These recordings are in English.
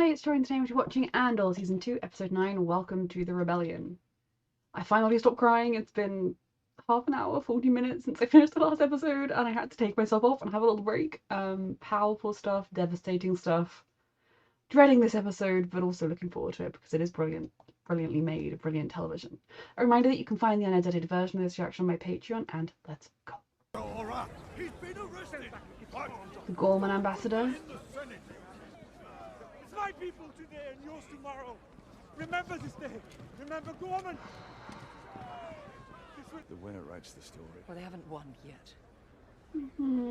Hi, it's Joy, and today we're watching Andor, Season 2, Episode 9, Welcome to the Rebellion. I finally stopped crying. It's been half an hour, 40 minutes since I finished the last episode, and I had to take myself off and have a little break. Powerful stuff, devastating stuff. Dreading this episode, but also looking forward to it because it is brilliant. Brilliantly made, brilliant television. A reminder that you can find the unedited version of this reaction on my Patreon, and let's go. He's been arrested. The Gorman Ambassador. It's my people today and yours tomorrow. Remember this day. Remember Gorman. The winner writes the story. Well, they haven't won yet.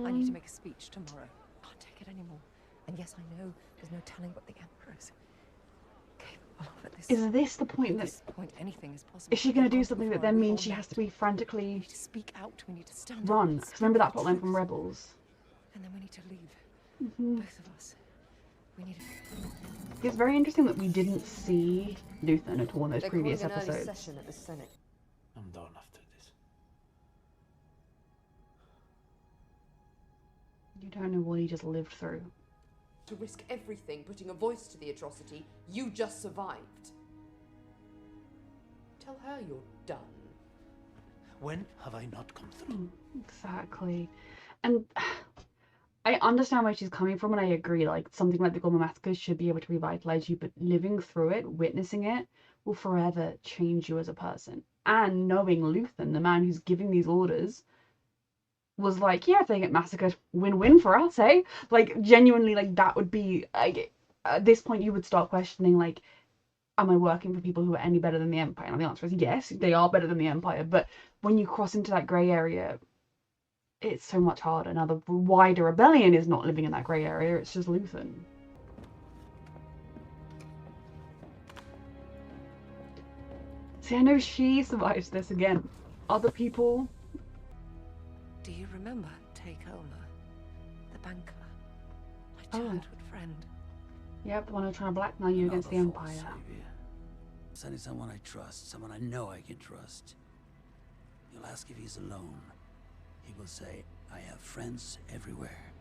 I need to make a speech tomorrow. Can't take it anymore. And yes, I know there's no telling what the Emperor is capable of at this. Is this the point that... At this point, anything is possible. Is she going to do something that then means she has to be We frantically need to speak out. We need to stand run? up. Because remember that plotline from Rebels? And then we need to leave. Both of us. We need to... It's very interesting that we didn't see Luthen at all in those previous episodes. Session at the Senate. I'm done after this. You don't know what he just lived through. To risk everything, putting a voice to the atrocity you just survived. Tell her you're done. When have I not come through? Exactly. And I understand where she's coming from, and I agree, like, something like the Gorman Massacre should be able to revitalize you, but living through it, witnessing it, will forever change you as a person. And knowing Luthen, the man who's giving these orders, was like, yeah, if they get massacred, win-win for us, eh? Like, genuinely, like, that would be, like, at this point you would start questioning, like, am I working for people who are any better than the Empire? And the answer is yes, they are better than the Empire, but when you cross into that grey area, it's so much harder. Now, the wider rebellion is not living in that grey area, it's just Luthen. See, I know she survives this again. Other people... Do you remember Takeola, the banker, my childhood friend? Yep, the one who's trying to blackmail you against the Empire. Savior. Sending someone I trust, someone I know I can trust. You'll ask if he's alone. He will say, I have friends everywhere.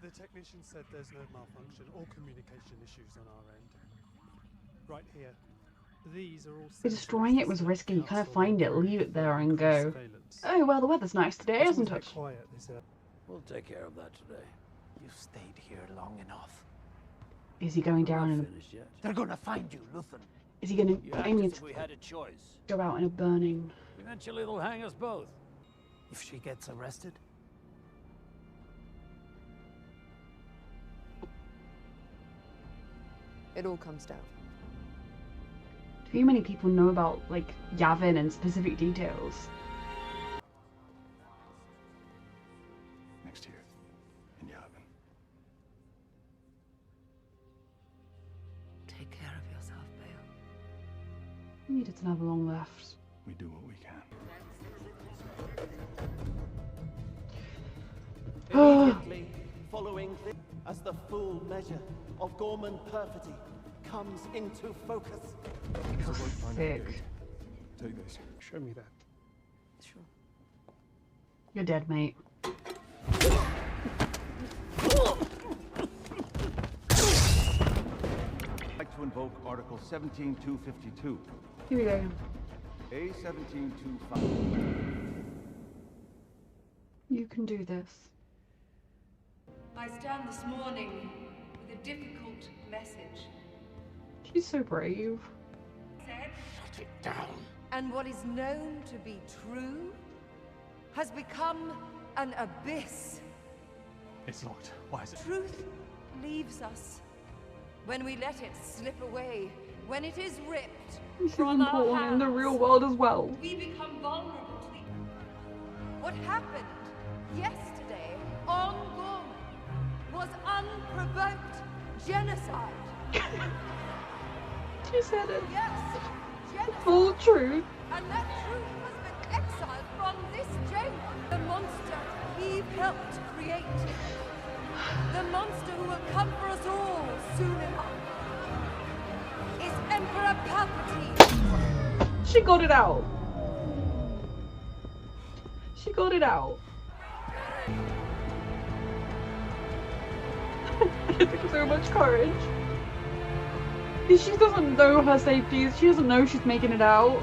The technician said there's no malfunction or communication issues on our end. Right here. These are all... Destroying it was risky. You kind of find it, leave it there and go, oh, well, the weather's nice today, isn't it? We'll take care of that today. You've stayed here long enough. Is he going down in a... Finished yet? They're gonna find you, Luthen. Is he going You to... asked I mean, if we had a choice. go out in a burning... Eventually they'll hang us both. If she gets arrested, It all comes down. Too many people know about, like, Yavin and specific details. Next year, in Yavin. Take care of yourself, Bale. You needed to have long left. We do what we can. Immediately following this, as the full measure of Gorman perfidy comes into focus. Sick. Take this. Show me that. Sure. You're dead, mate. I'd like to invoke Article 17252. Here we go. A17255. You can do this. I stand this morning with a difficult message. She's so brave. Said, shut it down. And what is known to be true has become an abyss. It's locked. Why is it? Truth leaves us when we let it slip away, when it is ripped This is from our important in the hands. real world as well. we become vulnerable to the... What happened yesterday on Gorman was unprovoked genocide. She said it. Yes, genocide. Full truth. And that truth has been exiled from this chamber. The monster Eve helped create. The monster who will come for us all soon enough is Emperor Palpatine. She got it out. She got it out. It took so much courage. She doesn't know her safety. She doesn't know she's making it out.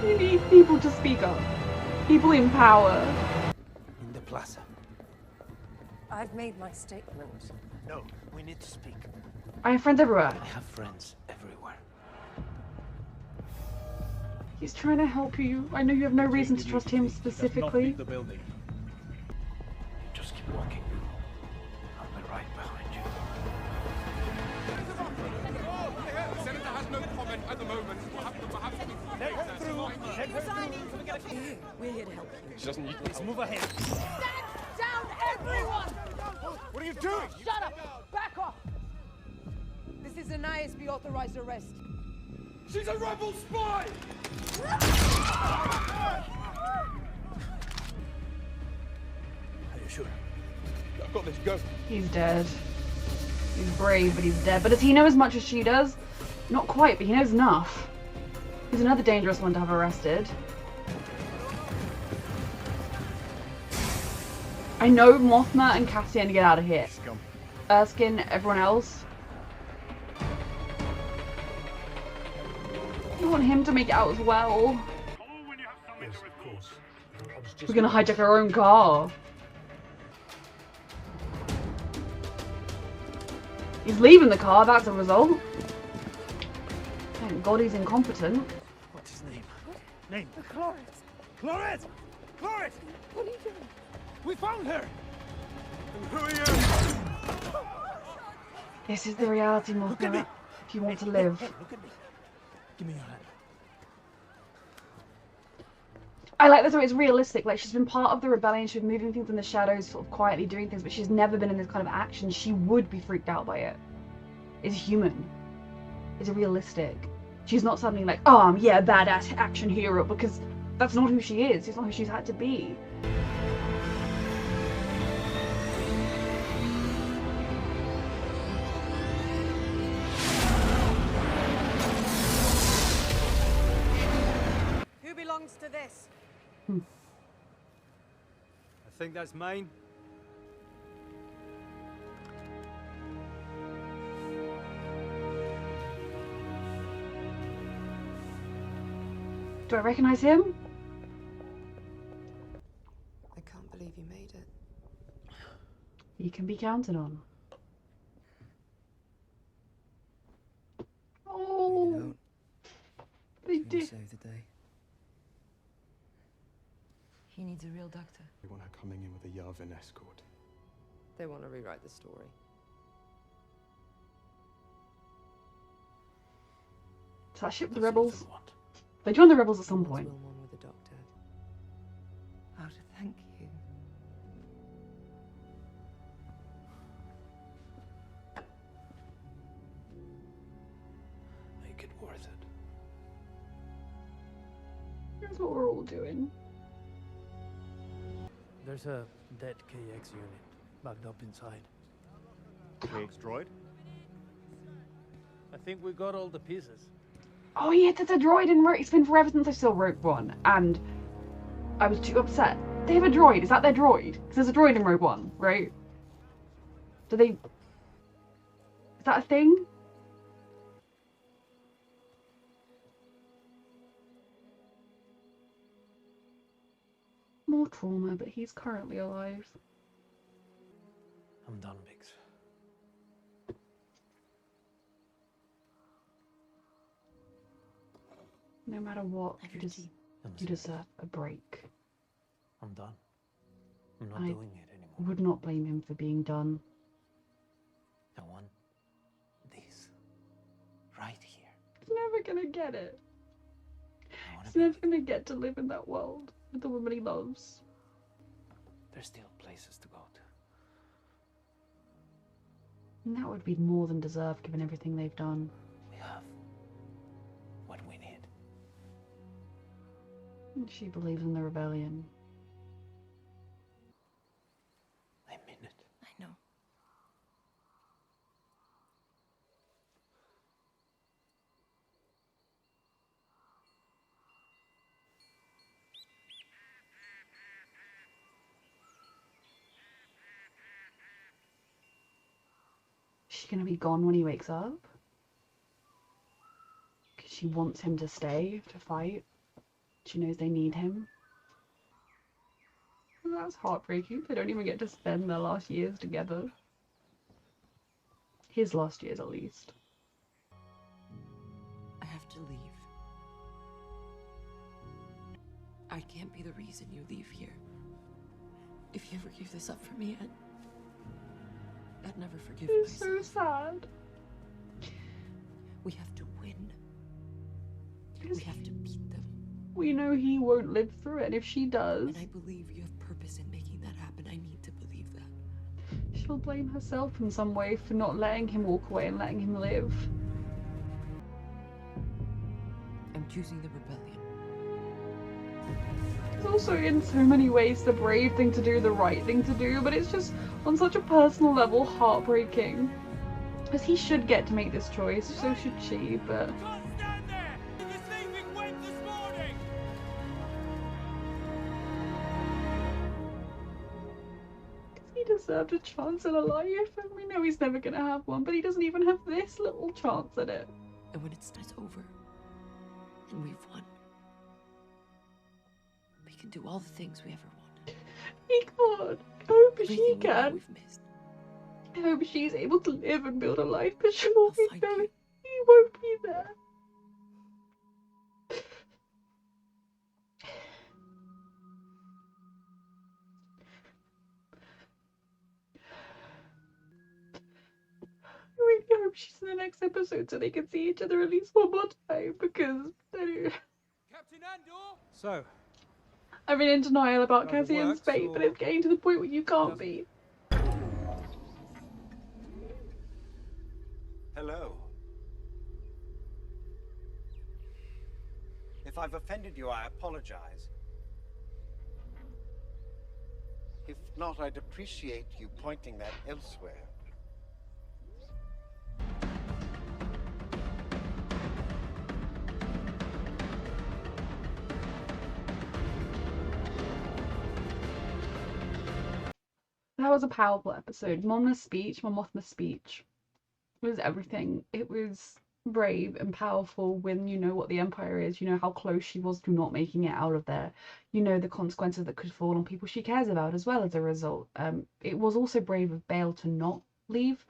We need people to speak up. People in power. In the plaza. I've made my statement. No, we need to speak. I have friends everywhere. I have friends everywhere. He's trying to help you. I know you have no reason to trust him specifically. The building. Just keep walking. I'll be right behind you. Senator has no comment at the moment. We'll have to perhaps... We're here to help you. She doesn't need Let's move ahead. Stand down, everyone! What are you doing? Shut up! Back off! This is an ISB authorized arrest. She's a rebel spy! Are you sure? I've got this, go. He's dead. He's brave, but he's dead. But does he know as much as she does? Not quite, but he knows enough. He's another dangerous one to have arrested. I know Mothma and Cassian to get out of here. Erskine, everyone else. You want him to make it out as well. Yes, of course. I was just We're gonna hijack our own car. He's leaving the car, that's a result. Thank God he's incompetent. What's his name? Name. Cloris! Cloris! Cloris! What are you doing? We found her! And who are you? This is the reality, Mothma. If you want to live. Hey, look at me. Give me your hand. I like this way it's realistic. Like, she's been part of the rebellion, she's been moving things in the shadows, sort of quietly doing things, but she's never been in this kind of action. She would be freaked out by it. It's human. It's realistic. She's not suddenly like, oh, yeah, badass action hero, because that's not who she is. It's not who she's had to be. Who belongs to this? I think that's mine. Do I recognize him? I can't believe you made it. He can be counted on. Oh, they did. Save the day. He needs a real doctor. They want her coming in with a Yavin escort. They want to rewrite the story. Is that ship the What does rebels? Luthen want? They joined the rebels at some What's point. Will want with the doctor? How to thank you. Make it worth it. Here's what we're all doing. There's a dead KX unit backed up inside. KX droid? I think we got all the pieces. Oh yeah, there's a droid in Rogue. It's been forever since I saw Rogue One, and I was too upset. They have a droid. Is that their droid? Because there's a droid in Rogue One, right? Do they... Is that a thing? More trauma, but he's currently alive. I'm done, Biggs. No matter what, you deserve a break. I'm done. I'm not I doing it anymore. would not blame him for being done. I want this right here. He's never gonna get it. I want He's to never gonna get to live in that world with the woman he loves. There's still places to go to. And that would be more than deserved given everything they've done. We have what we need. And she believes in the rebellion. I mean it. I know. Is she gonna be gone when he wakes up? She wants him to stay to fight. She knows they need him. And that's heartbreaking. They don't even get to spend their last years together. His last years, at least. I have to leave. I can't be the reason you leave here. If you ever give this up for me, I'd never forgive It's myself. so sad. We have to win. We have to beat them. We know he won't live through it, and if she does... And I believe you have purpose in making that happen. I need to believe that. she'll blame herself in some way for not letting him walk away and letting him live. I'm choosing the rebellion. It's also in so many ways the brave thing to do, the right thing to do, but it's just on such a personal level heartbreaking. Because he should get to make this choice, so should she, but... Stand there! The sleeping went this morning! he deserved a chance at a life, and we know he's never gonna have one, but he doesn't even have this little chance at it. And when it's over, and we've won, we can do all the things we ever wanted. He can't. I hope Everything she we know can. we've missed. I hope she's able to live and build a life, but she'll be find there. you. He won't be there. I really hope she's in the next episode so they can see each other at least one more time, because Captain Andor! So, I'm in denial about Either Cassian's works fate, but or it's getting to the point where you can't doesn't. be. Hello. If I've offended you, I apologize. If not, I'd appreciate you pointing that elsewhere. That was a powerful episode. Mon Mothma's speech was everything. It was brave and powerful when you know what the Empire is, you know how close she was to not making it out of there, you know the consequences that could fall on people she cares about as well as a result. It was also brave of Bale to not leave.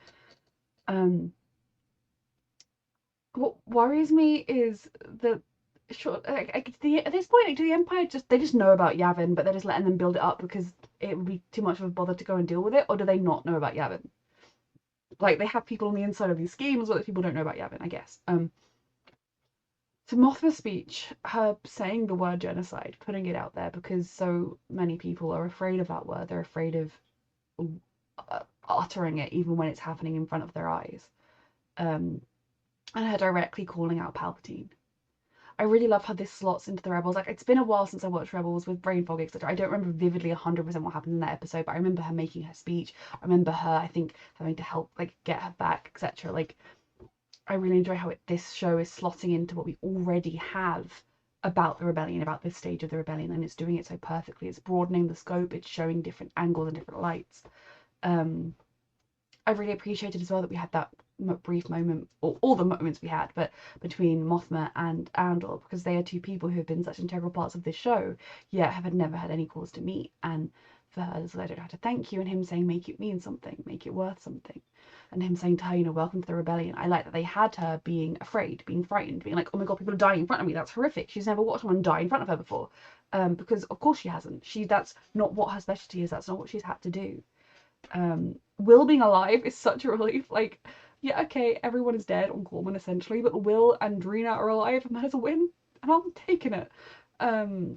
What worries me is that at this point, do the Empire they just know about Yavin, but they're just letting them build it up because it would be too much of a bother to go and deal with it, or do they not know about Yavin? Like, they have people on the inside of these schemes, but people don't know about Yavin, I guess. So Mothma's speech, her saying the word genocide, putting it out there because so many people are afraid of that word. They're afraid of uttering it even when it's happening in front of their eyes. And her directly calling out Palpatine. I really love how this slots into the Rebels. Like, it's been a while since I watched Rebels with brain fog, etc. I don't remember vividly 100% what happened in that episode, but I remember her making her speech. I remember her, I think, having to help, like, get her back, etc. Like, I really enjoy how this show is slotting into what we already have about the rebellion, about this stage of the rebellion, and it's doing it so perfectly. It's broadening the scope. It's showing different angles and different lights. I really appreciated as well that we had that brief moment, or all the moments we had, but between Mothma and Andor, because they are two people who have been such integral parts of this show, yet have never had any cause to meet. And for her, I don't have to thank you, and him saying, make it mean something, make it worth something. And him saying to her, you know, welcome to the rebellion. I like that they had her being afraid, being frightened, being like, oh my god, people are dying in front of me, that's horrific. She's never watched someone die in front of her before. Because of course she hasn't. That's not what her specialty is, that's not what she's had to do. Will being alive is such a relief. Like, yeah, okay, everyone is dead on Gorman essentially, but Will and Drina are alive, and that is a win, and I'm taking it. So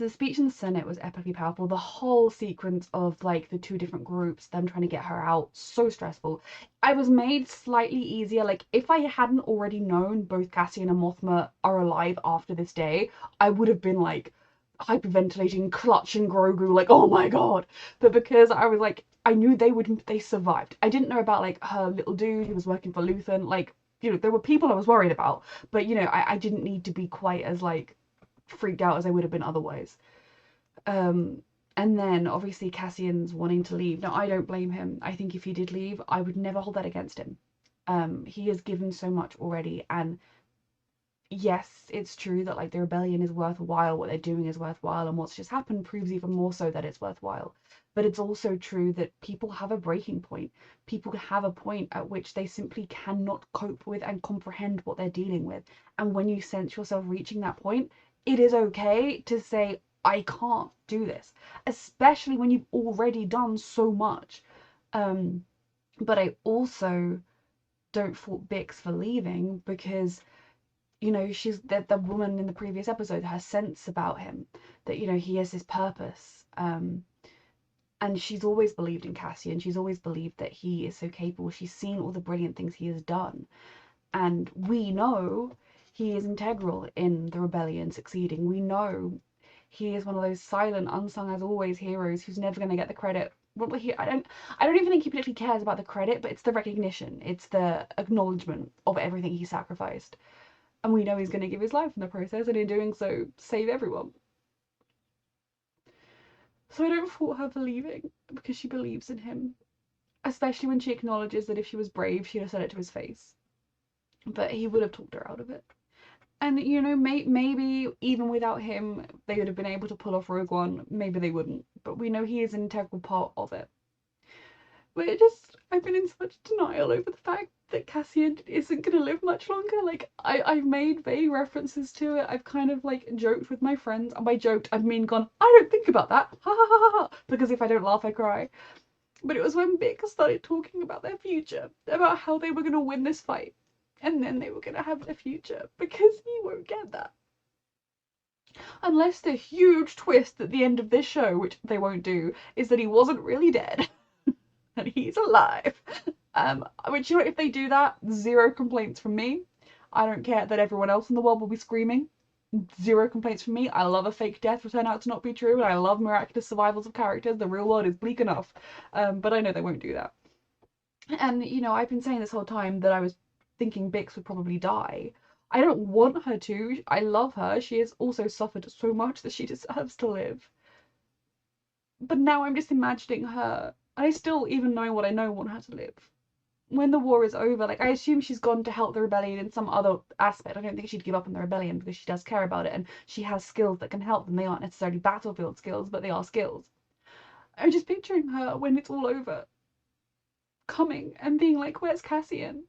the speech in the Senate was epically powerful. The whole sequence of, like, the two different groups, them trying to get her out, so stressful. I was made slightly easier. Like, if I hadn't already known both Cassian and Mothma are alive after this day, I would have been, like, hyperventilating, clutching Grogu, like, oh my god. But because I was like, I knew they survived. I didn't know about, like, her little dude who was working for Luthen. Like, you know, there were people I was worried about, but, you know, I didn't need to be quite as, like, freaked out as I would have been otherwise. And then obviously Cassian's wanting to leave. Now, I don't blame him. I think if he did leave, I would never hold that against him. He has given so much already, and yes, it's true that like the rebellion is worthwhile, what they're doing is worthwhile, and what's just happened proves even more so that it's worthwhile. But it's also true that people have a breaking point. People have a point at which they simply cannot cope with and comprehend what they're dealing with. And when you sense yourself reaching that point, it is okay to say, I can't do this, especially when you've already done so much. But I also don't fault Bix for leaving, because you know, she's the woman in the previous episode has sense about him, that you know he has his purpose, and she's always believed in Cassian. She's always believed that he is so capable. She's seen all the brilliant things he has done, and we know he is integral in the rebellion succeeding. We know he is one of those silent, unsung as always heroes who's never going to get the credit. Well, I don't even think he particularly cares about the credit, but it's the recognition, it's the acknowledgement of everything he sacrificed. And we know he's going to give his life in the process, and in doing so, save everyone. So I don't fault her for leaving, because she believes in him. Especially when she acknowledges that if she was brave, she'd have said it to his face. But he would have talked her out of it. And, you know, maybe even without him, they would have been able to pull off Rogue One. Maybe they wouldn't. But we know he is an integral part of it. But I've been in such denial over the fact that Cassian isn't going to live much longer. Like, I've made vague references to it. I've kind of, like, joked with my friends. And by joked, I mean gone, I don't think about that. Ha ha ha ha. Because if I don't laugh, I cry. But it was when Bix started talking about their future. About how they were going to win this fight. And then they were going to have their future. Because he won't get that. Unless the huge twist at the end of this show, which they won't do, is that he wasn't really dead. And he's alive. Which, you know, if they do that, zero complaints from me. I don't care that everyone else in the world will be screaming. Zero complaints from me. I love a fake death will turn out to not be true, and I love miraculous survivals of characters. The real world is bleak enough. But I know they won't do that. And, you know, I've been saying this whole time that I was thinking Bix would probably die. I don't want her to. I love her. She has also suffered so much that she deserves to live. But now I'm just imagining her. I still, even knowing what I know, want her to live. When the war is over, like, I assume she's gone to help the rebellion in some other aspect. I don't think she'd give up on the rebellion, because she does care about it, and she has skills that can help them. They aren't necessarily battlefield skills, but they are skills. I'm just picturing her, when it's all over, coming and being like, where's Cassian?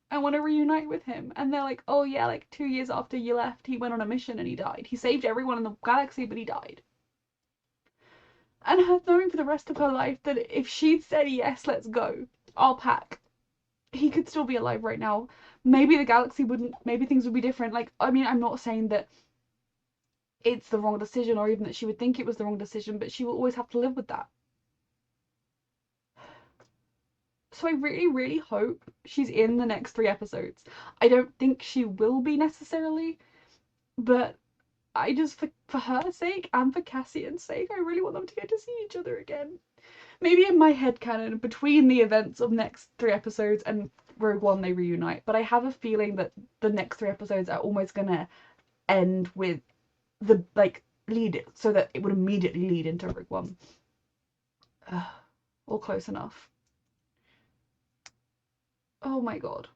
I want to reunite with him. And they're like, oh yeah, like 2 years after you left, he went on a mission and he died. He saved everyone in the galaxy, but he died. And her knowing for the rest of her life that if she'd said, yes, let's go, I'll pack, he could still be alive right now. Maybe the galaxy wouldn't, maybe things would be different. Like, I mean, I'm not saying that it's the wrong decision, or even that she would think it was the wrong decision, but she will always have to live with that. So I really, really hope she's in the next 3 episodes. I don't think she will be necessarily, but I just, for her sake and for Cassian's sake, I really want them to get to see each other again. Maybe in my headcanon, between the events of next 3 episodes and Rogue One, they reunite. But I have a feeling that the next 3 episodes are almost gonna end with the, like, lead, so that it would immediately lead into Rogue One. Or close enough. Oh my god.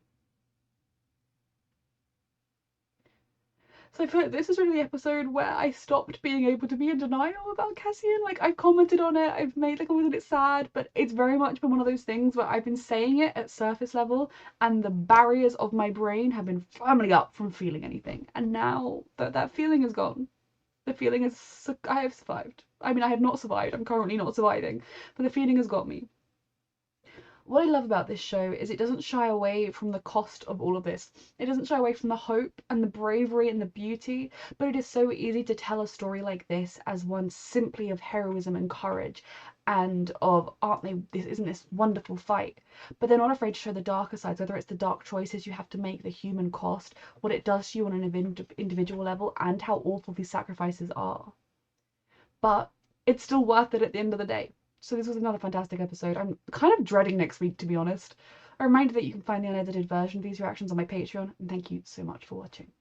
So I feel like this is really the episode where I stopped being able to be in denial about Cassian. Like, I've commented on it, I've made the comment that it's sad, but it's very much been one of those things where I've been saying it at surface level, and the barriers of my brain have been firmly up from feeling anything. And now that feeling is gone. The feeling is, I have survived. I mean, I have not survived, I'm currently not surviving, but the feeling has got me. What I love about this show is it doesn't shy away from the cost of all of this. It doesn't shy away from the hope and the bravery and the beauty, but it is so easy to tell a story like this as one simply of heroism and courage, and of, isn't this wonderful fight? But they're not afraid to show the darker sides, whether it's the dark choices you have to make, the human cost, what it does to you on an individual level, and how awful these sacrifices are. But it's still worth it at the end of the day. So this was another fantastic episode. I'm kind of dreading next week, to be honest. A reminder that you can find the unedited version of these reactions on my Patreon, and thank you so much for watching.